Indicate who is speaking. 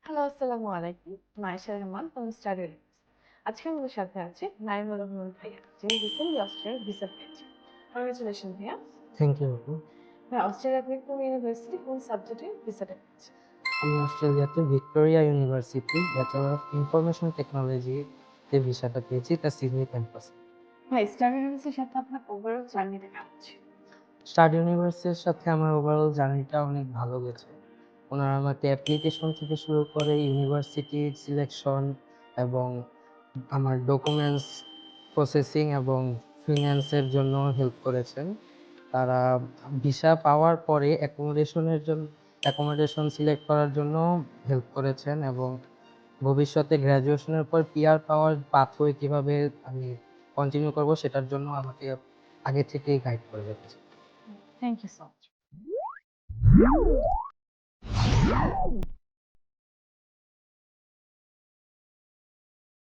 Speaker 1: Hello, আসসালামু আলাইকুম। Mayesha Rahman from study Leeds. আজকে আমাদের সাথে আছে নাইমুর রহমান ভাইয়া, যিনি রিসেন্টলি অস্ট্রেলিয়ার ভিসা পেয়েছেন। কংগ্রেচুলেশন ভাইয়া।
Speaker 2: থ্যাংক ইউ আপু।
Speaker 1: ভাইয়া, অস্ট্রেলিয়া আপনি কোন ইউনিভার্সিটি, কোন সাবজেক্টে ভিসাটা পেয়েছেন?
Speaker 2: আমি অস্ট্রেলিয়াতে Victoria university bachelor of information টেকনোলজিতে ভিসাটা পেয়েছি, এটা সিডনি ক্যাম্পাসে।
Speaker 1: ভাই, স্টার ইউনিভার্সিটির সাথে আপনার ওভারঅল জার্নিটা কেমন ছিল?
Speaker 2: স্টার ইউনিভার্সিটির সাথে আমার ওভারঅল জার্নিটা অনেক ভালো গেছে। ওনারা আমাকে অ্যাপ্লিকেশন থেকে শুরু করে ইউনিভার্সিটির সিলেকশন এবং আমার ডকুমেন্টস প্রসেসিং এবং ফিন্যান্সের জন্য হেল্প করেছেন। তারা ভিসা পাওয়ার পরে অ্যাকোমোডেশন সিলেক্ট করার জন্য হেল্প করেছেন এবং ভবিষ্যতে গ্র্যাজুয়েশনের পর পিআর পাওয়ার পাথওয়ে কিভাবে আমি কন্টিনিউ করব সেটার জন্য আমাকে আগে থেকেই গাইড করে রেখেছে।
Speaker 1: Thank you so much.